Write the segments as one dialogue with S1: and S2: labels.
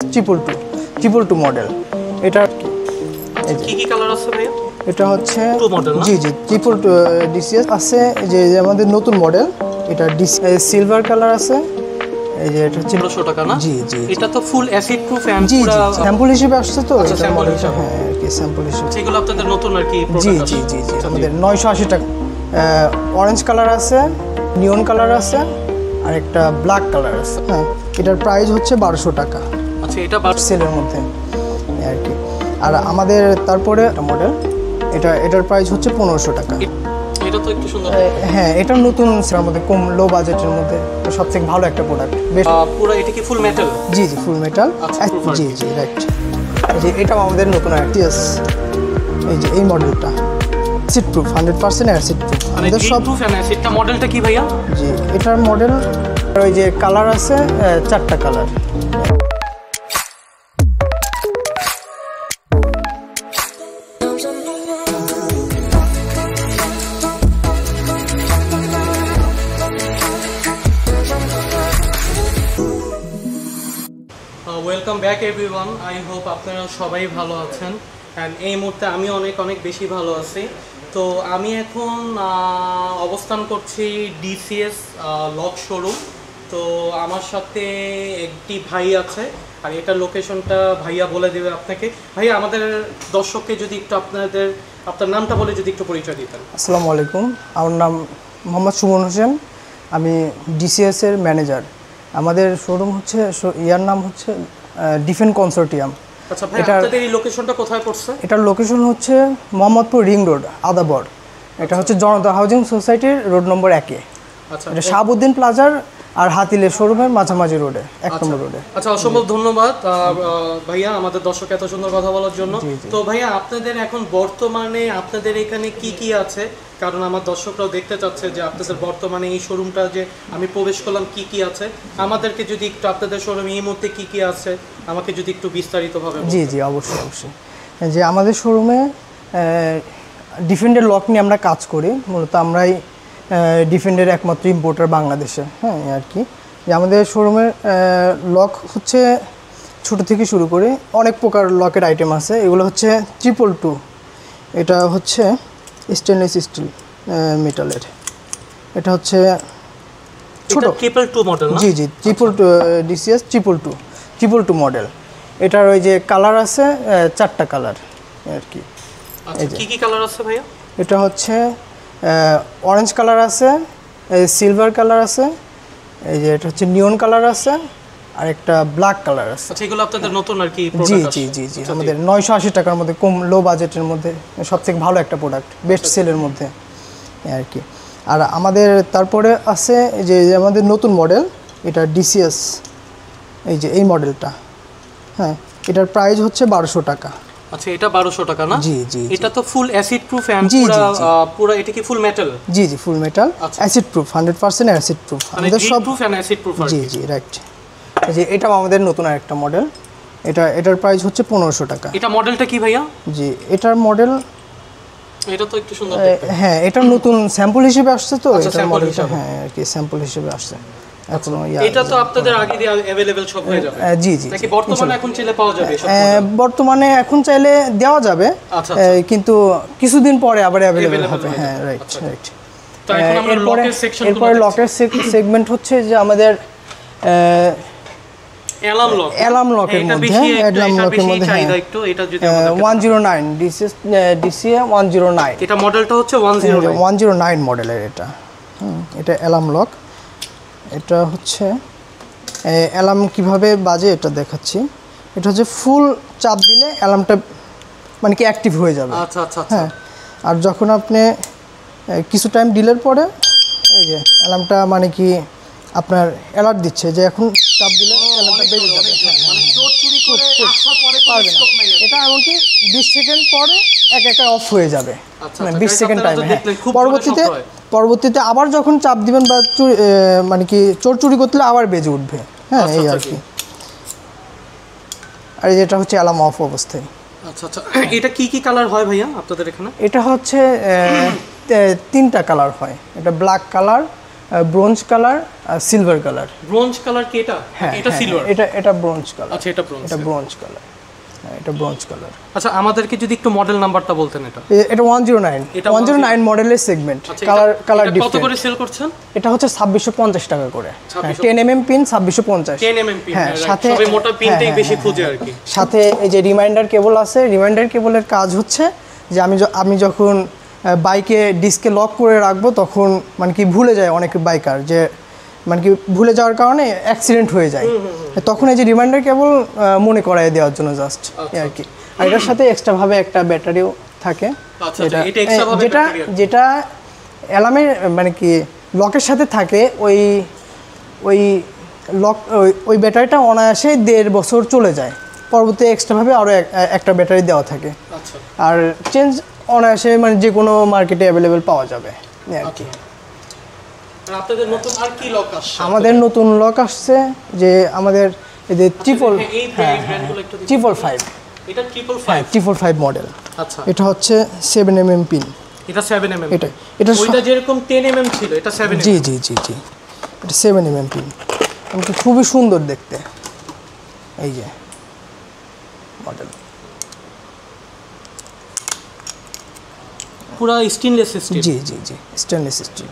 S1: Triple two model. এটা
S2: কি কি কালার আছে ভাইয়া?
S1: এটা হচ্ছে
S2: টু মডেল।
S1: জি জি, ট্রিপল টু ডিসিএস আছে, যে আমাদের নতুন মডেল। এটা সিলভার কালার আছে, এই যে এটা হচ্ছে
S2: 1200 টাকা না?
S1: জি জি,
S2: এটা তো ফুল অ্যাসিড প্রুফ এন্ড
S1: জি
S2: পুরো
S1: জি, স্যাম্পল হিসেবে আসছে তো
S2: আচ্ছা,
S1: এটা
S2: স্যাম্পল
S1: মডেলটা,
S2: হিসেবে।
S1: হ্যাঁ আর কি স্যাম্পল হিসেবে।
S2: সেগুলো আপনাদের নতুন আর কি
S1: জি
S2: প্রোডাক্ট আছে?
S1: জি জি জি, আমাদের 980 টাকা। অরেঞ্জ কালার আছে, নিয়ন কালার আছে, আর একটা ব্ল্যাক কালার আছে। হ্যাঁ, এটার প্রাইস হচ্ছে 1200 টাকা।
S2: আচ্ছা, এটা
S1: সেলের মধ্যে আর কি। আর আমাদের তারপরে মডেল, এটার প্রাইস হচ্ছে 1500 টাকা।
S2: এটা তো একটু সুন্দর।
S1: হ্যাঁ, এটা নতুন সেলের মধ্যে, কম লো বাজেটের মধ্যে সবথেকে ভালো একটা প্রোডাক্ট।
S2: পুরো এটা কি ফুল মেটাল?
S1: জি জি, ফুল মেটাল।
S2: আচ্ছা,
S1: জি জি, রাইট। এই যে এটাও আমাদের নতুন আইটিএস, এই যে এই মডেলটা অ্যাসিড প্রুফ, 100% অ্যাসিড প্রুফ। আমাদের সব
S2: প্রুফ এন্ড অ্যাসিডটা মডেলটা কি ভাইয়া?
S1: জি, এটার মডেল ওই যে কালার আছে 4টা colour.
S2: Welcome back everyone, I hope আপনারা সবাই ভালো আছেন। অ্যান্ড এই মুহূর্তে আমি অনেক বেশি ভালো আছি। তো আমি এখন অবস্থান করছি ডিসিএস লক শোরুম। তো আমার সাথে একটি ভাই আছে, আর এটার লোকেশনটা ভাইয়া বলে দেবে আপনাকে। ভাইয়া, আমাদের দর্শককে যদি একটু আপনার নামটা বলে যদি একটু পরিচয় দিতেন।
S1: আসসালামু আলাইকুম, আমার নাম মোহাম্মদ সুমন হোসেন, আমি ডিসিএস এর ম্যানেজার। আমাদের শোরুম হচ্ছে, ইয়ার নাম হচ্ছে ডিফেন্স কনসোর্টিয়াম।
S2: আচ্ছা ভাই, আপনাদের এই লোকেশনটা কোথায় পড়ছে?
S1: এটার লোকেশন হচ্ছে মোহাম্মদপুর রিং রোড, আদাবর। এটা হচ্ছে জনতা হাউজিং সোসাইটির রোড নম্বর 1-এ।
S2: আচ্ছা,
S1: এটা শাহাবুদ্দিন প্লাজার আর হাতিলের শোরুমের মাঝামাঝি রোডে, 1 নম্বর রোডে।
S2: আচ্ছা, অসম্ভব ধন্যবাদ ভাইয়া আমাদের দর্শক এত সুন্দর কথা বলার জন্য। তো ভাইয়া, আপনাদের এখন বর্তমানে আপনাদের এখানে কি কি আছে? কারণ আমার দর্শকরাও দেখতে চাচ্ছে যে আপনাদের বর্তমানে এই শোরুমটা যে আমি প্রবেশ করলাম কি কি আছে, আমাদেরকে যদি একটু আপনাদের শোরুমে এই মুহূর্তে কি কি আছে আমাকে যদি একটু বিস্তারিতভাবে।
S1: জি জি, অবশ্যই অবশ্যই। যে আমাদের শোরুমে ডিফেন্ডের লক নিয়ে আমরা কাজ করি। মূলত আমরাই ডিফেন্ডের একমাত্র ইম্পোর্টার বাংলাদেশে, হ্যাঁ আর কি। যে আমাদের শোরুমের লক হচ্ছে ছোটো থেকে শুরু করে অনেক প্রকার লকের আইটেম আছে। এগুলো হচ্ছে 222, এটা হচ্ছে স্টেনলেস স্টিল মেটালের। এটা হচ্ছে ছোট
S2: টু মডেল।
S1: জি জি, ডিসিএস ট্রিপল টু মডেল। এটার ওই যে কালার আছে 4টা কালার আর কি।
S2: আচ্ছা, কি কি কালার আছে ভাইয়া?
S1: এটা হচ্ছে অরেঞ্জ কালার আছে, সিলভার কালার আছে, এই যে এটা হচ্ছে নিয়ন কালার আছে, আর একটা ব্ল্যাক কালার আছে।
S2: আচ্ছা, এগুলো আপনাদের নতুন আর কি
S1: জি
S2: প্রোডাক্ট?
S1: জি জি জি, আমাদের 980 টাকার মধ্যে, কম লো বাজেটের মধ্যে সবথেকে ভালো একটা প্রোডাক্ট, বেস্ট সেলের মধ্যে আর কি। আর আমাদের তারপরে আছে যে আমাদের নতুন মডেল, এটা ডিসিএস, এই যে এই মডেলটা। হ্যাঁ, এটার প্রাইস হচ্ছে 1200 টাকা।
S2: আচ্ছা, এটা 1200 টাকা না?
S1: জি জি,
S2: এটা তো ফুল অ্যাসিড প্রুফ এন্ড পুরো এটা কি ফুল মেটাল?
S1: জি জি, full metal, acid proof, 100% acid proof.
S2: আমাদের সব প্রুফ এন্ড অ্যাসিড প্রুফ।
S1: জি জি, রাইট। এই যে এটাও আমাদের নতুন আরেকটা মডেল, এটার প্রাইস হচ্ছে 1500 টাকা।
S2: এটা মডেলটা কি ভাইয়া?
S1: জি, এটার মডেল,
S2: এটা তো একটু সুন্দর।
S1: হ্যাঁ, এটা নতুন স্যাম্পল হিসেবে আসছে তো
S2: আচ্ছা,
S1: এটা মডেলটা, হ্যাঁ আর কি স্যাম্পল হিসেবে আসছে এখনো।
S2: এটা তো আপনাদের আগে দিয়ে अवेलेबल সব হয়ে যাবে?
S1: জি জি,
S2: নাকি বর্তমানে এখন চাইলে পাওয়া যাবে সব?
S1: বর্তমানে এখন চাইলে দেওয়া যাবে, কিন্তু কিছুদিন পরে আবার अवेलेबल হবে। হ্যাঁ, রাইট রাইট।
S2: তো এখন আমরা লকের সেকশন,
S1: এরপরে লকের সেগমেন্ট হচ্ছে যে আমাদের অ্যালার্ম লকের মধ্যে, অ্যালার্ম লকের মধ্যে
S2: চাহিদা একটু, এটা যদি
S1: 109 ডিসিএ 109।
S2: এটা মডেলটা হচ্ছে
S1: 109 মডেলের এটা। এটা অ্যালার্ম লক। এটা হচ্ছে অ্যালার্ম কিভাবে বাজে এটা দেখাচ্ছি। এটা হচ্ছে ফুল চাপ দিলে অ্যালার্মটা মানে কি অ্যাক্টিভ হয়ে যাবে।
S2: আচ্ছা আচ্ছা,
S1: হ্যাঁ, আর যখন আপনি কিছু টাইম ডিলের পরে এই যে অ্যালার্মটা মানে কি আপনার অ্যালার্ট দিচ্ছে যে এখন চাপ দিলে অ্যালার্মটা বেজে যাবে।
S2: মানে চোর চুরি করে আসার পরে
S1: পারবে না, এটা এমনকি 20 সেকেন্ড পরে একা অফ হয়ে যাবে। মানে 20 সেকেন্ড টাইমে। পরবর্তীতে আবার যখন চাপ দিবেন বা মানে কি চোর চুরি করতে আবার বেজে উঠবে। হ্যাঁ, এই আর কি। আর যেটা হচ্ছে অ্যালার্ম অফ অবস্থায়।
S2: আচ্ছা আচ্ছা, এটা কি কি কালার হয় ভাইয়া আপনাদের এখানে?
S1: এটা হচ্ছে 3টা কালার হয়। এটা ব্ল্যাক কালার, ব্রোঞ্জ কালার আর সিলভার কালার।
S2: ব্রোঞ্জ কালার কি এটা?
S1: হ্যাঁ
S2: এটা সিলভার।
S1: এটা ব্রোঞ্জ কালার।
S2: আচ্ছা এটা ব্রোঞ্জ।
S1: এটা ব্রোঞ্জ কালার। হ্যাঁ এটা ব্রোঞ্জ কালার।
S2: আচ্ছা আমাদেরকে যদি একটু মডেল নাম্বারটা বলতেন এটা।
S1: এটা 109 109 মডেলের সেগমেন্ট। Colour
S2: different. কত করে সেল করছেন?
S1: এটা হচ্ছে 2650 টাকা করে। 10 mm পিন 2650।
S2: 10 mm pin.
S1: হ্যাঁ সাথে
S2: সবাই মোটা পিনটাই বেশি খোঁজে আর কি।
S1: সাথে এই যে রিমাইন্ডার কেবল আছে, রিমাইন্ডার কেবলের কাজ হচ্ছে যে আমি যখন বাইকে ডিস্কে লক করে রাখবো তখন মানে কি ভুলে যায় অনেক বাইকার, যে মানে কি ভুলে যাওয়ার কারণে অ্যাক্সিডেন্ট হয়ে যায়, তখন এই যে রিমাইন্ডার কেবল মনে করায় দেওয়ার জন্য জাস্ট আর কি। আর এটার সাথে এক্সট্রা ভাবে একটা ব্যাটারিও থাকে, যেটা অ্যালার্মের মানে কি লকের সাথে থাকে। ওই ব্যাটারিটা অনায়াসে 1.5 বছর চলে যায়, পরবর্তী এক্সট্রাভাবে আরও একটা ব্যাটারি দেওয়া থাকে। আর চেঞ্জ অনায়াসে মানে যে কোনো মার্কেটে অ্যাভেলেবেল পাওয়া যাবে আর কি। আমাদের নতুন লক আসছে যে আমাদের এই যে ট্রিপল 555 মডেল।
S2: আচ্ছা
S1: এটা হচ্ছে 7 mm পিন।
S2: এটা 7 mm।
S1: এটা
S2: ওইটা যেরকম 10 mm ছিল এটা 7 mm।
S1: জি এটা 7 mm পিন। এটা খুবই সুন্দর দেখতে। এই যে মডেল
S2: পুরো স্টেনলেস স্টিল।
S1: জি স্টেনলেস স্টিল।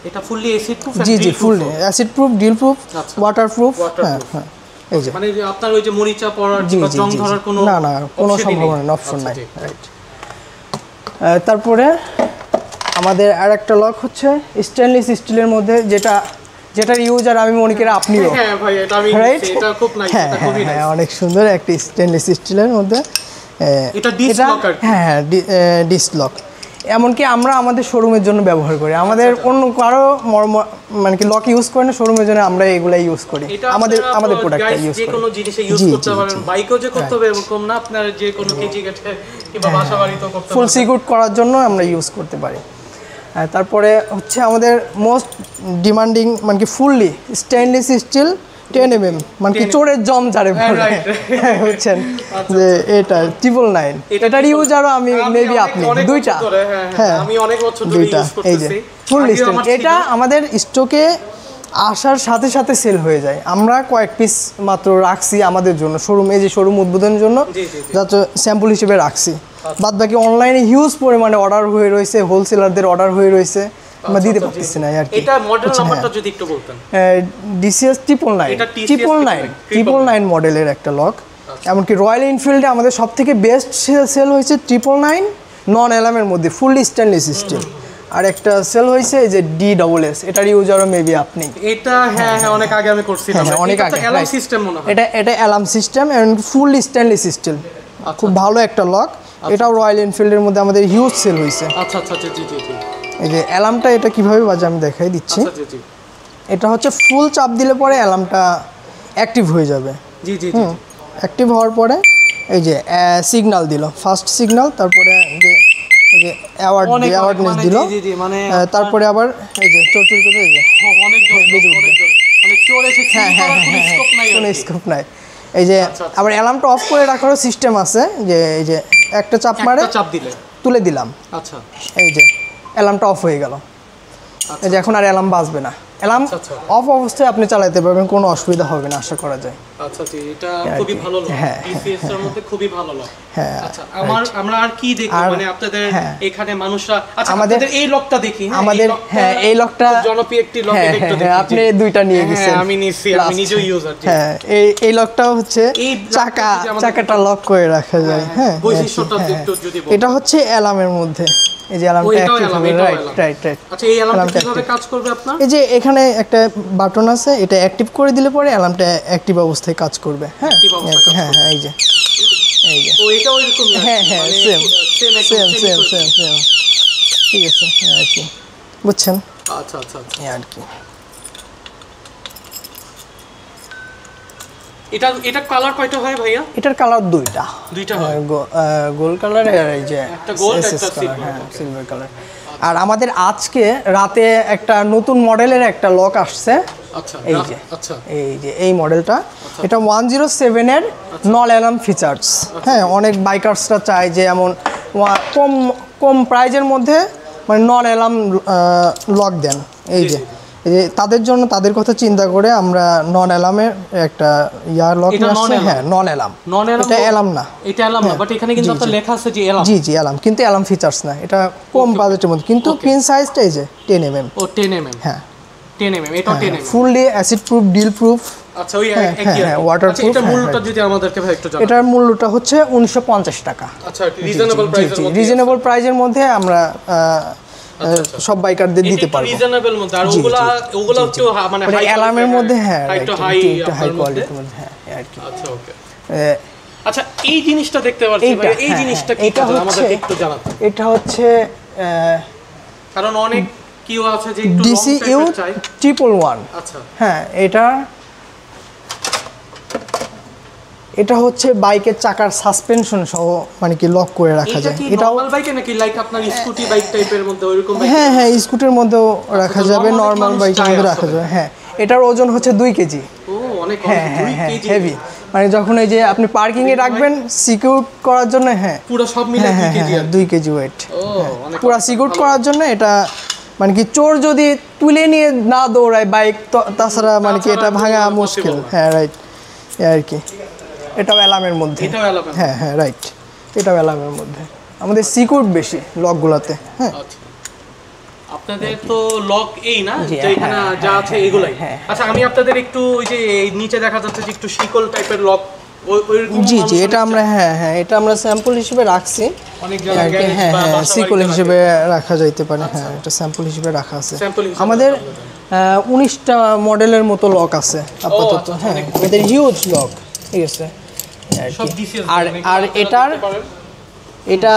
S2: এটা ফুললি অ্যাসিড প্রুফ।
S1: জি fully acid proof, deal proof, water proof. হ্যাঁ এই যে
S2: মানে আপনার ওই যে মরিচা পড়ার বা জং ধরার কোনো
S1: না কোনো সম্ভাবনা নেই, অপশন নাই। রাইট। তারপরে আমাদের আরেকটা লক হচ্ছে স্টেনলেস স্টিলের মধ্যে, যেটার ইউজার আমি মনে করি আপনিও।
S2: হ্যাঁ ভাই এটা আমি নিছি, এটা খুব নাইস, এটা খুবই নাইস।
S1: হ্যাঁ অনেক সুন্দর একটা স্টেনলেস স্টিলের মধ্যে।
S2: এটা ডিস লক আর কি।
S1: হ্যাঁ ডিস লক। এমনকি আমরা আমাদের শোরুমের জন্য ব্যবহার করি, আমাদের অন্য কারো মানে কি লক ইউজ করে না, শোরুমের জন্য আমরা এগুলাই ইউজ করি, আমাদের প্রোডাক্টটা ইউজ করি।
S2: যে কোনো জিনিসে ইউজ করতে পারেন, বাইকও যে করতে হবে এরকম না, আপনার যে কোনো কেজি কাটে কিংবা বাসা বাড়িতেও করতে পারেন।
S1: ফুল সিকিউর করার জন্য আমরা ইউজ করতে পারি। তারপরে হচ্ছে আমাদের মোস্ট ডিমান্ডিং মানে কি ফুললি স্টেনলেস স্টিল 10 mm মানে কি চোরের জম যারে বলে বুঝছেন, যে এটা 999। এটার ইউজারও আমি মেবি আপনি দুইটা।
S2: হ্যাঁ আমি অনেক বছর ধরে ইউজ করতেছি।
S1: ফুল স্টেন এটা আমাদের স্টকে আসার সাথে সাথে সেল হয়ে যায়। আমরা কয়েক পিস মাত্র রাখছি আমাদের জন্য শোরুমে, যে শোরুম উদ্বোধনের জন্য যাতে স্যাম্পল হিসেবে রাখছি। বাদ বাকি অনলাইনে হিউজ পরিমাণে অর্ডার হয়ে রয়েছে, হোলসেলারদের অর্ডার হয়ে রয়েছে, আমরা দিতে পারতেছি না আর কি।
S2: এটা মডেল নাম্বারটা যদি একটু বলতেন।
S1: DCS 999 মডেলের একটা লক। এমনকি রয়্যাল এনফিল্ডে আমাদের সবথেকে বেস্ট সেল হয়েছে 999 নন অ্যালার্মের মধ্যে ফুললি স্টেনলেস স্টিল। আর একটা সেল হয়েছে এই যে DSS, এটার ইউজারও মেবি আপনি।
S2: এটা হ্যাঁ অনেক আগে আমি করছিলাম।
S1: অনেক আগে
S2: অ্যালার্ম সিস্টেম মনে হয়।
S1: এটা অ্যালার্ম সিস্টেম এবং ফুললি স্টেনলেস স্টিল, খুব ভালো একটা লক। এটাও রয়্যাল এনফিল্ডের মধ্যে আমাদের হিউজ সেল হয়েছে।
S2: আচ্ছা জি
S1: এই যে অ্যালার্মটা এটা কিভাবে বাজে আমি দেখাই দিচ্ছি। এটা হচ্ছে ফুল চাপ দিলে পরে অ্যালার্মটা অ্যাক্টিভ হয়ে যাবে।
S2: জি
S1: অ্যাক্টিভ হওয়ার পরে এই যে সিগন্যাল দিল, ফার্স্ট সিগন্যাল, তারপরে যে অ্যাওয়ার্ডনেস দিল, তারপরে আবার এই যে চোর করে এই যে
S2: অনেক মানে চোর এসে চুরি করার কোনো স্কোপ নাই,
S1: কোনো স্কোপ নাই। এই যে আবার অ্যালার্মটা অফ করে রাখারও সিস্টেম আছে, যে এই যে একটা চাপ মারে
S2: দিলে
S1: তুলে দিলাম,
S2: আচ্ছা
S1: এই যে অ্যালার্মটা অফ হয়ে গেল। এই যে এখন আর অ্যালার্ম বাজবে না, অ্যালার্ম অফ অবস্থায় আপনি চালাতে পারবেন, কোনো অসুবিধা হবে না আশা করা যায়।
S2: আচ্ছা এটা খুবই ভালো লক, DCS এর মধ্যে খুবই ভালো লক।
S1: হ্যাঁ
S2: আচ্ছা আমরা আর কি দেখব, মানে আপনাদের এখানে মানুষরা, আচ্ছা আমাদের এই লকটা দেখি।
S1: আমাদের এই লকটা
S2: জনপ্রিয় একটি লক, এটা একটু দেখি।
S1: আপনি দুইটা নিয়ে গেছেন।
S2: আমি নিছি, আমি নিজেও ইউজার।
S1: হ্যাঁ এই লকটাও হচ্ছে চাকাটা লক করে রাখা যায়। হ্যাঁ
S2: বৈশিষ্ট্যটা একটু যদি বলেন।
S1: এটা হচ্ছে অ্যালার্মের মধ্যে, এই যে অ্যালার্মটা অ্যাক্টিভ হবে। রাইট।
S2: আচ্ছা এই অ্যালার্মটা কিভাবে কাজ করবে আপনার?
S1: এই যে এখানে একটা বাটন আছে, এটা অ্যাক্টিভ করে দিলে পরে অ্যালার্মটা অ্যাক্টিভ অবস্থায় কাজ করবে। হ্যাঁ এই যে
S2: ও এটাও এরকম।
S1: হ্যাঁ সেম ঠিক আছে আর কি, বুঝছেন?
S2: আচ্ছা
S1: আর কি
S2: এটা কালার কয়টা হয় ভাইয়া?
S1: এটার কালার দুইটা
S2: হয়,
S1: গোল্ড কালার আর এই যে
S2: একটা গোল্ড একটা
S1: সিলভার কালার। আর আমাদের আজকে রাতে একটা নতুন মডেলের একটা লক আসছে।
S2: আচ্ছা
S1: এই যে এই মডেলটা, এটা 107 এর নন অ্যালার্ম ফিচার্স। হ্যাঁ অনেক বাইকার্সরা চায় যে এমন কম প্রাইজের মধ্যে মানে নন অ্যালার্ম লক দেন। এই যে এই যে তাদের জন্য তাদের কথা চিন্তা করে আমরা নন অ্যালামের একটা লক নিয়ে আসছি। হ্যাঁ, নন অ্যালাম, এটা অ্যালাম না,
S2: এটা অ্যালাম না, বাট এখানে কিন্তু আপনার লেখা আছে যে অ্যালাম।
S1: জি জি অ্যালাম, কিন্তু অ্যালাম ফিচার্স না, এটা কম বাজেটের মধ্যে, কিন্তু পিন সাইজটা এই যে 10 mm।
S2: ও 10 mm। হ্যাঁ 10 mm, এটা 10 mm,
S1: fully acid proof, deal proof.
S2: আচ্ছা, ওই একই
S1: ওয়াটার প্রুফ।
S2: এটা মূল্যটা যদি আমাদেরকে ভাই একটু জানান।
S1: এটার মূল্যটা হচ্ছে 1950 টাকা।
S2: আচ্ছা, রিজনেবল প্রাইসের মধ্যে,
S1: রিজনেবল প্রাইসের মধ্যে আমরা সব বাইকারদের দিতে পারবো।
S2: রিজনেবল মধ্যে। আর ওগুলা একটু মানে হাই
S1: অ্যালামের মধ্যে, হ্যাঁ
S2: একটু হাই
S1: কোয়ালিটির মধ্যে, হ্যাঁ আর কি।
S2: আচ্ছা, ওকে। আচ্ছা, এই জিনিসটা দেখতে পাচ্ছি ভাই, এই জিনিসটা কি আমাদেরকে একটু জানান।
S1: এটা হচ্ছে
S2: কারণ অনেক কিউ আছে যে একটু লং
S1: DCU
S2: টাইপের চাই।
S1: 111।
S2: আচ্ছা,
S1: হ্যাঁ, এটা হচ্ছে বাইকের চাকার সাসপেনশন সহ মানে কি লক করে রাখা যায়।
S2: এটা নরমাল বাইকে নাকি লাইক আপনার স্কুটি বাইক টাইপের মধ্যে ওইরকম বাইক?
S1: হ্যাঁ হ্যাঁ, স্কুটির মধ্যেও রাখা যাবে, নরমাল বাইকের মধ্যে রাখা যাবে। হ্যাঁ, এটার ওজন হচ্ছে 2 কেজি।
S2: ও, অনেক।
S1: হ্যাঁ হ্যাঁ হ্যাঁ, হেভি। মানে যখন এই যে আপনি পার্কিং এ রাখবেন সিকিউর করার জন্য, হ্যাঁ
S2: পুরো সব মিলে 2 কেজি।
S1: 2 KG wait.
S2: ও, অনেক।
S1: পুরো সিকিউর করার জন্য এটা মানে কি চোর যদি তুলে নিয়ে না দৌড়ায় বাইক, তাছাড়া মানে কি এটা ভাঙা মুশকিল। হ্যাঁ, রাইট, আর কি। এটাও অ্যালামের মধ্যে। হ্যাঁ হ্যাঁ, রাইট, এটাও অ্যালামের মধ্যে। আমাদের সিকিউর বেশি লকগুলোতে। হ্যাঁ,
S2: আপনাদের তো লক এই না যে এখানে যা আছে এগুলাই। আচ্ছা, আমি আপনাদের একটু ওই যে নিচে দেখা যাচ্ছে যে একটু শিকল টাইপের লক,
S1: জি জি, এটা আমরা এটা আমরা স্যাম্পল হিসেবে রাখছি।
S2: অনেক জায়গায়
S1: হ্যাঁ হ্যাঁ, সিকল হিসেবে রাখা যাইতে পারে। হ্যাঁ, এটা স্যাম্পল হিসেবে রাখা আছে। আমাদের 19টা মডেলের মতো লক আছে আপাতত। হ্যাঁ, আমাদের হিউজ লক, ঠিক আছে। আর এটা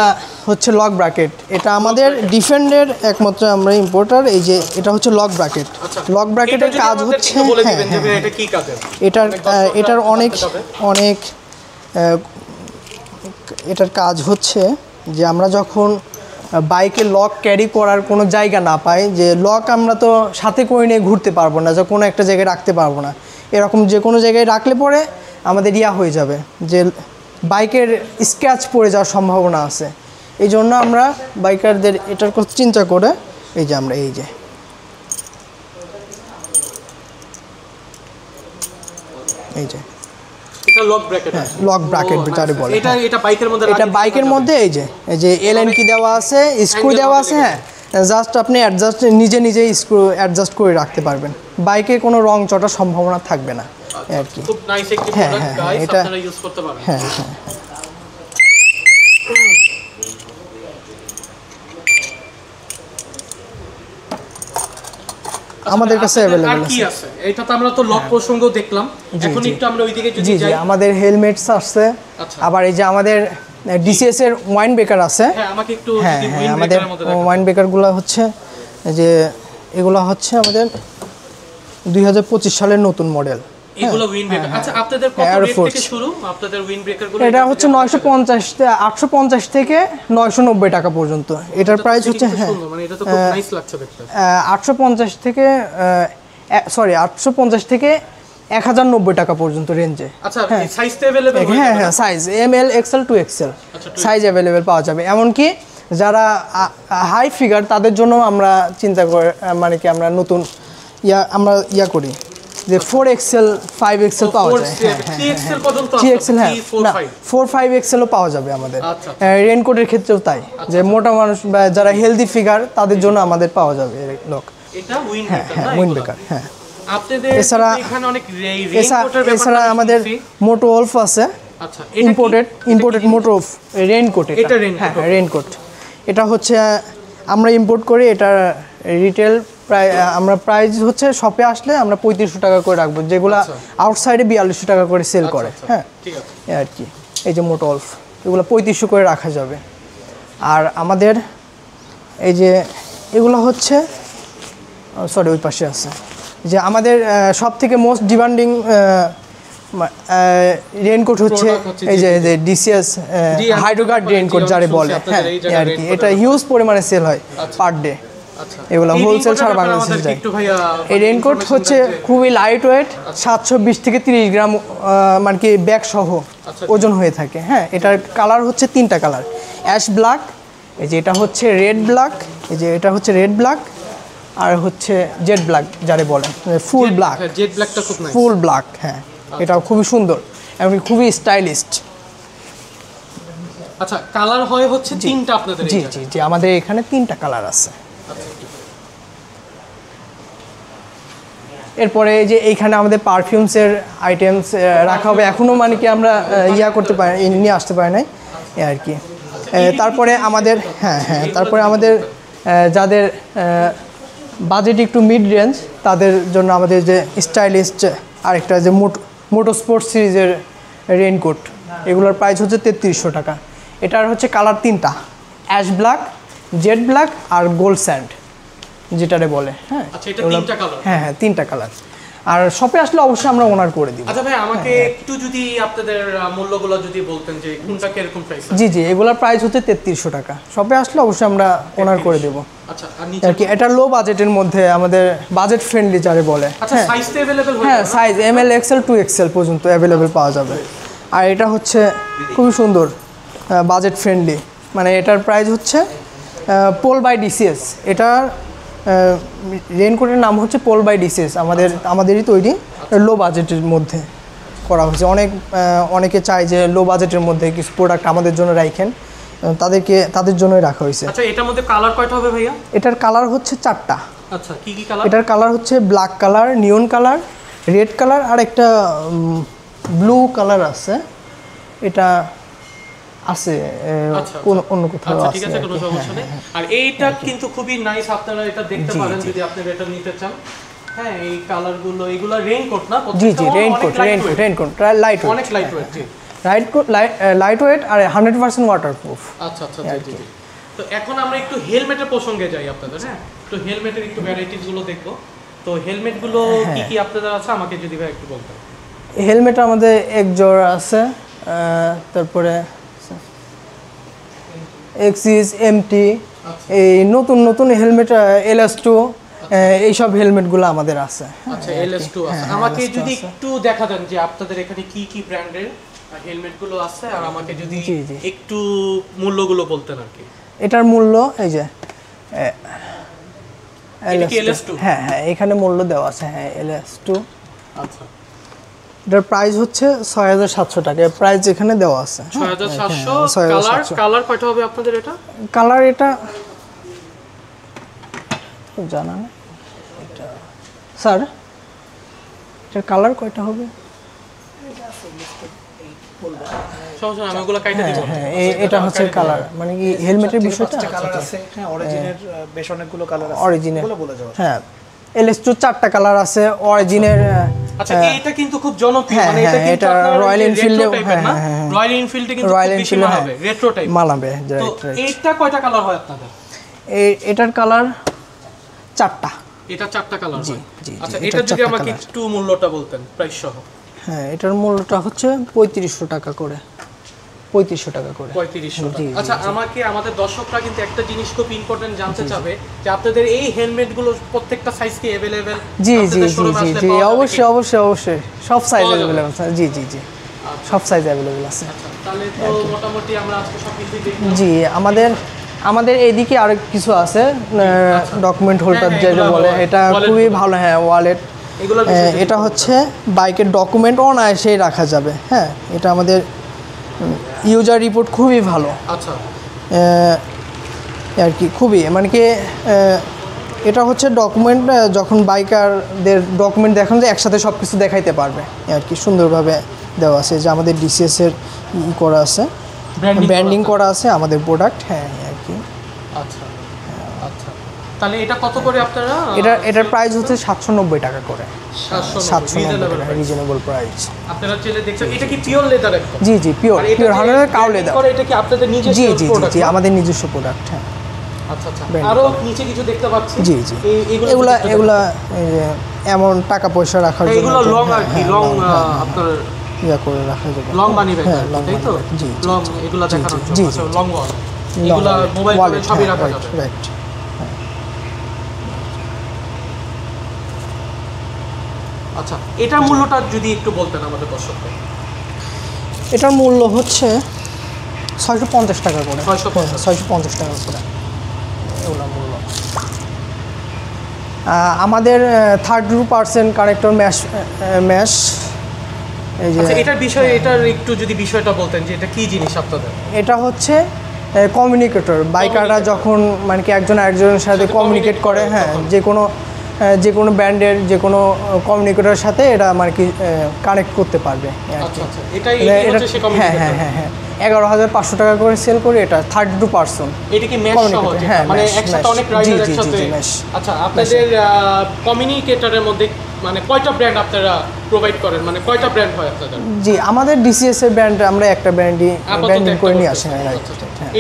S1: হচ্ছে লক ব্র্যাকেট। এটা আমাদের ডিফেন্ডের একমাত্র আমরা ইম্পোর্টার। এই যে এটা হচ্ছে লক ব্র্যাকেট। লক ব্র্যাকেটের কাজ হচ্ছে, এটার অনেক এটার কাজ হচ্ছে যে আমরা যখন বাইকে লক ক্যারি করার কোনো জায়গা না পাই, যে লক আমরা তো সাথে করে নিয়ে ঘুরতে পারবো না, যে কোনো একটা জায়গায় রাখতে পারবো না, এরকম যে কোনো জায়গায় রাখলে পরে আমাদের হয়ে যাবে যে বাইকের স্ক্র্যাচ পড়ে যাওয়ার সম্ভাবনা আছে। এই জন্য আমরা বাইকারদের এটার কথা চিন্তা করে এই যে আমরা এই যে
S2: এটা লক ব্র্যাকেট।
S1: হ্যাঁ, লক ব্র্যাকেট যেটা বলে।
S2: এটা বাইকের মধ্যে,
S1: এটা বাইকের মধ্যে এই যে এলএন কি দেওয়া আছে, স্ক্রু দেওয়া আছে। হ্যাঁ, জাস্ট আপনি নিজেই স্ক্রু অ্যাডজাস্ট করে রাখতে পারবেন, বাইকে কোনো রং চটার সম্ভাবনা থাকবে না আর কি।
S2: খুব নাইস একটি প্রোডাক্ট গাইস, আপনারা ইউজ করতে পারেন।
S1: হ্যাঁ হ্যাঁ, আমাদের কাছে अवेलेबल
S2: আছে। এটা তো আমরা তো লক প্রসঙ্গও দেখলাম, এখন একটু আমরা ওইদিকে যদি যাই।
S1: আমাদের হেলমেটস আছে। আবার এই যে আমাদের ডিসিএস এর ওয়াইন বেকার আছে।
S2: হ্যাঁ, আমাকে একটু
S1: যদি ওয়াইন বেকারগুলো হচ্ছে যে এগুলো হচ্ছে আমাদের 2025 সালের নতুন মডেল।
S2: এগুলো উইন্ড ব্রেকার। আচ্ছা, আপনাদের কত রেট থেকে শুরু আপনাদের উইন্ড ব্রেকারগুলো?
S1: এটা হচ্ছে 850 থেকে 990 টাকা পর্যন্ত। এটার প্রাইস হচ্ছে, হ্যাঁ
S2: মানে এটা তো খুব নাইস লাগছে দেখতে।
S1: 850 থেকে 1090 টাকা পর্যন্ত রেঞ্জে।
S2: আচ্ছা, সাইজ তো अवेलेबल?
S1: হ্যাঁ হ্যাঁ, size ML XL 2XL size available পাওয়া যাবে। এমনকি যারা হাই ফিগার তাদের জন্য আমরা চিন্তা করে মানে কি আমরা নতুন আমরা করি যে 4XL 5XL পাওয়া যায়।
S2: 3XL পর্যন্ত
S1: 3XL, হ্যাঁ, 4-5XL ও পাওয়া যাবে আমাদের। রেইনকোটের ক্ষেত্রেও তাই, যে মোটা মানুষ বা যারা হেলদি ফিগার তাদের জন্য আমাদের পাওয়া যাবে লক।
S2: এটা উইন্ড ব্রেকার,
S1: হ্যাঁ, উইন্ড ব্রেকার। হ্যাঁ,
S2: আপনাদের এখানে অনেক রেইনকোটের ব্যাপার।
S1: এছাড়া আমাদের মোটো ওলফ আছে।
S2: আচ্ছা,
S1: ইম্পোর্টেড মোটো ওলফ রেইনকোট।
S2: এটা
S1: হ্যাঁ, রেইনকোট। এটা হচ্ছে আমরা ইম্পোর্ট করি। এটা রিটেল আমরা প্রাইস হচ্ছে শপে আসলে আমরা 3500 টাকা করে রাখবো, যেগুলো আউটসাইডে 4200 টাকা করে সেল করে। হ্যাঁ,
S2: ঠিক আছে,
S1: আর কি। এই যে মোটো ওলফ, এগুলো 3500 করে রাখা যাবে। আর আমাদের এই যে এগুলো হচ্ছে ওই পাশে আছে যে আমাদের সব থেকে মোস্ট ডিমান্ডিং রেইনকোট হচ্ছে এই যে ডিসিএস হাইড্রোগার্ড রেইনকোট যারে বলে। হ্যাঁ, আর কি। এটা হিউজ পরিমাণে সেল হয় পার ডে। এগুলো হোলসেল সারা বাংলাদেশে যায়। এই রেইনকোট হচ্ছে খুবই লাইট ওয়েট, 720 থেকে 30 গ্রাম মানে কি ব্যাগ সহ ওজন হয়ে থাকে। হ্যাঁ, এটার কালার হচ্ছে 3টা কালার, অ্যাশ ব্ল্যাক, এই যে এটা হচ্ছে রেড ব্ল্যাক, এই যে এটা হচ্ছে রেড ব্ল্যাক, আর হচ্ছে জেড ব্ল্যাক যারে বলে, ফুল ব্ল্যাক।
S2: জেড ব্ল্যাকটা খুব নাইস।
S1: ফুল ব্ল্যাক, হ্যাঁ এটাও খুবই সুন্দর এবং খুবই স্টাইলিস্ট।
S2: আচ্ছা, কালার হয় হচ্ছে তিনটা আপনাদের?
S1: জি জি জি, আমাদের এখানে 3টা কালার আছে। এরপরে যে এইখানে আমাদের পারফিউমসের আইটেমস রাখা হবে, এখনও মানে কি আমরা করতে পারি, নিয়ে আসতে পারি নাই আর কি। তারপরে আমাদের তারপরে আমাদের যাদের বাজেট একটু মিড রেঞ্জ তাদের জন্য আমাদের যে স্টাইলিস্ট আরেকটা যে মোটো স্পোর্টস সিরিজের রেইনকোট, এগুলোর প্রাইস হচ্ছে 3300 টাকা। এটার হচ্ছে কালার 3টা, অ্যাশ ব্ল্যাক, জেড ব্ল্যাক আর গোল্ড স্যান্ড যেটারে বলে। হ্যাঁ
S2: আচ্ছা, এটা 3টা কালার?
S1: হ্যাঁ হ্যাঁ 3টা কালার। আর শপে আসলে অবশ্যই আমরা ওনার করে দিব।
S2: আচ্ছা ভাই, আমাকে একটু যদি আপনাদের মূল্যগুলো যদি বলতেন যে কোনটা কিরকম প্রাইস?
S1: জি জি, এগুলোর প্রাইস হচ্ছে 3300 টাকা। শপে আসলে অবশ্যই আমরা ওনার করে দেব।
S2: আচ্ছা,
S1: আর কি এটা লো বাজেটের মধ্যে, আমাদের বাজেট ফ্রেন্ডলি যারে বলে।
S2: আচ্ছা, সাইজ তো अवेलेबल হয়?
S1: হ্যাঁ, সাইজ ML XL 2XL পর্যন্ত অ্যাভেলেবেল পাওয়া যাবে। আর এটা হচ্ছে খুবই সুন্দর বাজেট ফ্রেন্ডলি, মানে এটার প্রাইস হচ্ছে পোল বাই DCS। এটার রেইনকোটের নাম হচ্ছে পোল বাই DCS, আমাদেরই তৈরি, লো বাজেটের মধ্যে করা হয়েছে। অনেকে চায় যে লো বাজেটের মধ্যে কিছু প্রোডাক্ট আমাদের জন্য রাখেন, তাদের জন্যই রাখা হয়েছে।
S2: আচ্ছা, এটার মধ্যে কালার কয়টা হবে ভাইয়া?
S1: এটার কালার হচ্ছে 4টা।
S2: আচ্ছা, কি কি কালার?
S1: এটার কালার হচ্ছে black colour, neon colour, red colour আর একটা ব্লু কালার আছে। এটা আছে অন্য কোথাও আছে।
S2: ঠিক আছে, কোনো সমস্যা নেই। আর এইটা কিন্তু খুবই নাইস, আপনারা এটা দেখতে পারেন যদি আপনারা এটা নিতে চান। হ্যাঁ, এই কালারগুলো, এগুলো রেইনকোট না?
S1: জি জি, রেইনকোট লাইট ওয়েট,
S2: অনেক লাইট ওয়েট। জি,
S1: লাইট ওয়েট আর 100% ওয়াটারপ্রুফ।
S2: আচ্ছা আচ্ছা, জি জি। তো এখন আমরা একটু হেলমেটের প্রসঙ্গে যাই আপনাদের। হ্যাঁ, তো হেলমেটের একটু ভ্যারাইটিস গুলো দেখবো। তো হেলমেটগুলো কি কি আপনাদের আছে আমাকে যদি ভাই একটু বলতেন।
S1: হেলমেট আমাদের এক জোড়া আছে, তারপরে এক্সিস, MT, এই নতুন নতুন হেলমেট, LS2, এইসব হেলমেটগুলো আমাদের আছে।
S2: আচ্ছা, LS2 আছে। আমাকে যদি একটু দেখা দেন যে আপনাদের এখানে কি কি ব্র্যান্ডের হেলমেটগুলো আছে, আর আমাকে যদি একটু মূল্যগুলো বলতেন আর কি।
S1: এটার মূল্য এই যে
S2: LS2।
S1: হ্যাঁ হ্যাঁ, এখানে মূল্য দেওয়া আছে। হ্যাঁ, LS2।
S2: আচ্ছা,
S1: এটার প্রাইস হচ্ছে 6700 টাকা, প্রাইস এখানে দেওয়া আছে।
S2: 6700। কালার কয়টা হবে আপনাদের এটা?
S1: কালার এটা জানা না এটা স্যার, এটার কালার কয়টা হবে? এটা হচ্ছে কালার, মানে কি হেলমেটের বিষয়টা
S3: কালার আছে। হ্যাঁ, অরিজিনের বেশ অনেকগুলো কালার আছে।
S1: অরিজিনের
S3: বলে যাও।
S1: হ্যাঁ, LS2 4টা কালার আছে অরিজিনের।
S2: আচ্ছা, এটা কিন্তু খুব জনপ্রিয়, মানে এটা কিন্তু
S1: এটা রয়্যাল এনফিল্ডে,
S2: রয়্যাল এনফিল্ডে কিন্তু খুব বেশি মানাবে, রেট্রো টাইপ
S1: মানাবে।
S2: তো এইটা কয়টা কালার হয় আপনাদের?
S1: এটার কালার 4টা।
S2: এটা 4টা কালার হয়।
S1: জি।
S2: আচ্ছা, এটা যদি আমাকে একটু মূল্যটা বলতেন প্রাইস সহ।
S1: হ্যাঁ, এটার মূল্যটা হচ্ছে 3500 টাকা করে। 3500 টাকা করে।
S2: 3500 টাকা। আচ্ছা, আমাকে আমাদের দর্শকরা কিন্তু একটা জিনিস খুব ইম্পর্টেন্ট জানতে চাবে যে আপনাদের এই হেলমেটগুলো প্রত্যেকটা সাইজ কি अवेलेबल?
S1: জি জি জি জি, অবশ্যই অবশ্যই অবশ্যই, সব সাইজ अवेलेबल আছে। জি জি জি, সব সাইজ अवेलेबल আছে।
S2: আচ্ছা, তাহলে তো মোটামুটি আমরা আজকে সব কিছু দেখলাম।
S1: জি, আমাদের এইদিকে আরো কিছু আছে, ডকুমেন্ট হোল্ডার যেটা বলে, এটা খুবই ভালো। হ্যাঁ, ওয়ালেট, এটা হচ্ছে বাইকের ডকুমেন্ট অনায়াসেই রাখা যাবে। হ্যাঁ, এটা আমাদের ইউজার রিপোর্ট খুবই ভালো।
S2: আচ্ছা,
S1: আর কি খুবই মানে কি এটা হচ্ছে ডকুমেন্ট, যখন বাইকারদের ডকুমেন্ট দেখানো যায় একসাথে সব কিছু দেখাইতে পারবে আর কি, সুন্দরভাবে দেওয়া আছে। যে আমাদের DCS এর করা আছে, ব্র্যান্ডিং করা আছে আমাদের প্রোডাক্ট। হ্যাঁ আর কি।
S2: আচ্ছা আচ্ছা, তাহলে এটা কত করে আপনারা?
S1: এটার প্রাইস হচ্ছে 790 টাকা করে। 790 টাকা, রিজনেবল প্রাইস।
S2: আপনারা চেলে দেখছেন, এটা কি পিওর লেদার একদম?
S1: জি জি, পিওর 100% কাউ লেদার।
S2: এটা কি আপনাদের নিজস্ব প্রোডাক্ট?
S1: জি, আমাদের নিজস্ব প্রোডাক্ট। হ্যাঁ,
S2: আচ্ছা আচ্ছা। আরো নিচে কিছু দেখতে পাচ্ছি।
S1: জি জি, এগুলা এমন টাকা পয়সা রাখার জন্য,
S2: এগুলো লং আর কি, লং আপনার
S1: করে রাখা যাবে,
S2: লং মানি ব্যাগ, তাই তো?
S1: জি,
S2: লং এগুলা দেখানোর জন্য। আচ্ছা, লং ওয়াল, এগুলা মোবাইলে ছবি রাখা যাবে।
S1: রাইট।
S2: আচ্ছা, এটার মূল্যটা যদি একটু বলতেন আমাদের দর্শকদের।
S1: এটার মূল্য হচ্ছে 650 টাকা করে।
S2: 650
S1: টাকা করে এগুলো মূল্য। আমাদের 32% কানেক্টর ম্যাশ এই যে
S2: এটার বিষয়ে এটার একটু যদি বিষয়টা বলতেন যে এটা কি জিনিস আপনাদের।
S1: এটা হচ্ছে কমিউনিকেটর। বাইকাররা যখন মানে কি একজন আরেকজনের সাথে কমিউনিকেট করে, হ্যাঁ, যে কোনো ব্যান্ডের যে কোনো কমিউনিকেটরের সাথে এটা মানে কি কানেক্ট করতে পারবে। হ্যাঁ 11,500 টাকা করে সেল করি। এটা 32%।
S2: এটা কি মেশ সহ, মানে একসাথে অনেক রাইডার একসাথে। আচ্ছা, আপনাদের কমিউনিকেটরের মধ্যে মানে কয়টা ব্র্যান্ড আপনারা প্রোভাইড করেন, মানে কয়টা ব্র্যান্ড হয় আপনাদের?
S1: জি, আমাদের ডিসিএস এর ব্র্যান্ড আমরা একটা ব্র্যান্ডিং করে নিয়ে আসি।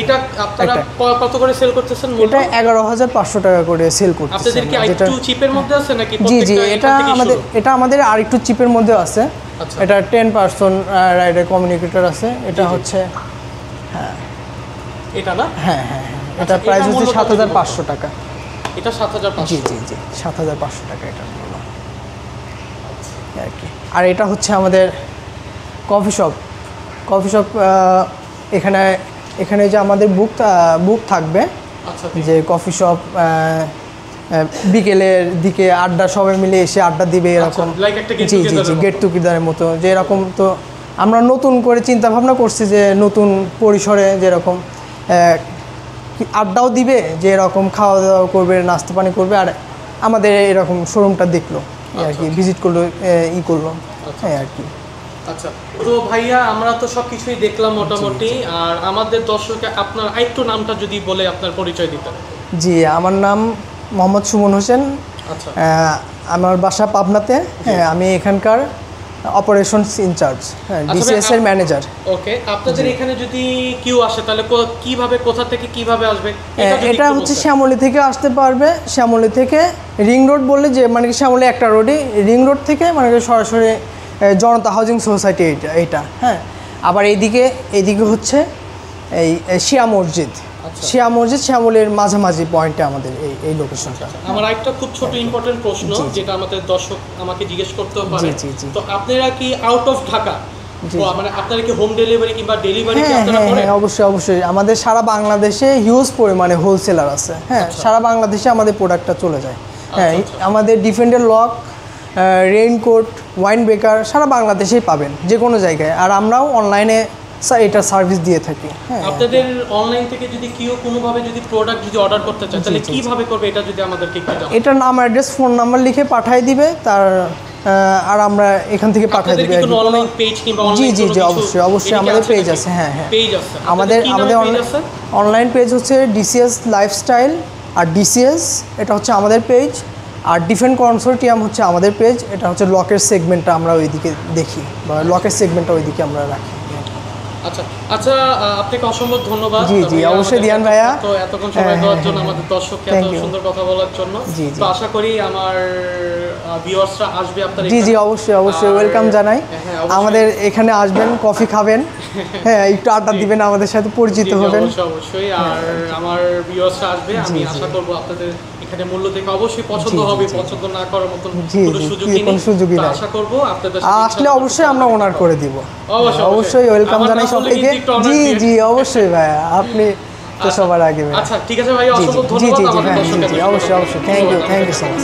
S2: এটা আপনারা কত করে সেল করতেছেন?
S1: এটা 11,500 টাকা করে সেল করতেছি।
S2: আপনাদের কি একটু চিপের মধ্যে আছে নাকি?
S1: জি, এটা আমাদের আর একটু চিপের মধ্যে আছে। এটা 10% রাইডার কমিউনিকেটর আছে। এটা হচ্ছে
S2: এটা না?
S1: হ্যাঁ, এটা প্রাইস হচ্ছে 7,500 টাকা।
S2: এটা 7,500?
S1: জি 7,500 টাকা এটা মূল্য আর কি। আর এটা হচ্ছে আমাদের কফি শপ। এখানে যে আমাদের বুক থাকবে যে কফি শপ, বিকেলের দিকে আড্ডা, সবাই মিলে এসে আড্ডা দিবে এরকম। জি গেট টুগেদারের মতো যে এরকম। তো আমরা নতুন করে চিন্তা ভাবনা করছি যে নতুন পরিসরে যেরকম আড্ডাও দিবে, যে এরকম খাওয়া দাওয়া করবে, নাস্তা পানি করবে, আর আমাদের এরকম শোরুমটা দেখলো আর কি, ভিজিট করলো, করলো আর কি।
S2: আচ্ছা, তো ভাইয়া আমরা তো সব কিছুই দেখলাম মোটামুটি। আর আমাদের দর্শককে আপনার আরেকটু নামটা যদি বলে আপনার পরিচয় দিতেন।
S1: জি, আমার নাম মোহাম্মদ সুমন হোসেন।
S2: আচ্ছা,
S1: আমার বাসা পাবনাতে। আমি এখানকার অপারেশনস ইনচার্জ, ডিসিএস এর ম্যানেজার।
S2: ওকে, আপনাদের এখানে যদি কেউ আসে তাহলে কিভাবে, কোথা থেকে কিভাবে আসবে?
S1: এটা হচ্ছে শ্যামলী থেকে আসতে পারবে। শ্যামলী থেকে রিং রোড বললে, যে মানে শ্যামলী একটা রোডই, রিং রোড থেকে মানে সরাসরি জনতা হাউজিং সোসাইটি এইটা। হ্যাঁ, আবার এইদিকে হচ্ছে এই শিয়া মসজিদ। শ্যামলের মাঝামাঝি পয়েন্টে আমাদের এই লোকেশনটা।
S2: আমার একটা খুব ছোট ইম্পর্টেন্ট প্রশ্ন যেটা আমাদের দর্শক আমাকে জিজ্ঞেস করতে পারে, তো আপনারা কি আউট অফ ঢাকা, মানে আপনারা কি হোম ডেলিভারি কিংবা ডেলিভারি কি আপনারা করেন?
S1: হ্যাঁ, অবশ্যই। আমাদের সারা বাংলাদেশে হিউজ পরিমাণে হোলসেলার আছে। হ্যাঁ, সারা বাংলাদেশে আমাদের প্রোডাক্টটা চলে যায়। হ্যাঁ, আমাদের ডিফেন্ডার লক, রেইনকোট, ওয়াইন বেকার সারা বাংলাদেশেই পাবেন, যে কোনো জায়গায়। আর আমরাও অনলাইনে এটা সার্ভিস দিয়ে থাকি। হ্যাঁ,
S2: আপনাদের অনলাইন থেকে যদি কেউ কোনোভাবে যদি প্রোডাক্ট যদি অর্ডার করতে চায় তাহলে কিভাবে করবে এটা যদি আমাদেরকে একটু জানান।
S1: এটা নাম, অ্যাড্রেস, ফোন নাম্বার লিখে পাঠিয়ে দিবে আর আমরা এখান থেকে পাঠিয়ে দিব।
S2: অনলাইন পেজ কিংবা অনলাইন
S1: জি অবশ্যই আমাদের পেজ আছে। হ্যাঁ,
S2: পেজ আছে
S1: আমাদের অনলাইন পেজ হচ্ছে ডিসিএস লাইফস্টাইল, আর ডিসিএস এটা হচ্ছে আমাদের পেজ, আর ডিফেন্ড কনসোর্টিয়াম হচ্ছে আমাদের পেজ। এটা হচ্ছে লকের সেগমেন্টটা আমরা ওইদিকে দেখি, বা লকের সেগমেন্টটা ওইদিকে আমরা রাখি।
S2: আচ্ছা, আপনাকে অসংখ্য ধন্যবাদ।
S1: জি অবশ্যই দিয়ান ভাইয়া,
S2: তো এতক্ষণ সময় দেওয়ার জন্য, আমাদের দর্শককে এত সুন্দর কথা বলার জন্য। তো আশা করি আমার ভিউয়ার্সরা আসবে আপনার।
S1: জি অবশ্যই ওয়েলকাম জানাই। আমাদের এখানে আসবেন, কফি খাবেন, হ্যাঁ, একটু আড্ডা দিবেন, আমাদের সাথে পরিচিত হবেন।
S2: অবশ্যই। আর আমার ভিউয়ার্সরা আসবে, আমি আশা করব আপনাদের এখানে মূল্য দেখে অবশ্যই পছন্দ হবে। পছন্দ না করার মতন কোনো সুযোগই নেই। আশা করব আপনাদের
S1: আসলে অবশ্যই আমরা অনার করে দিব। অবশ্যই ওয়েলকাম জানাই সবাইকে। জি অবশ্যই ভাইয়া, আপনি তো সবার আগে।
S2: আচ্ছা, ঠিক আছে ভাই, অসংখ্য ধন্যবাদ।
S1: জি অবশ্যই। Thank you so much.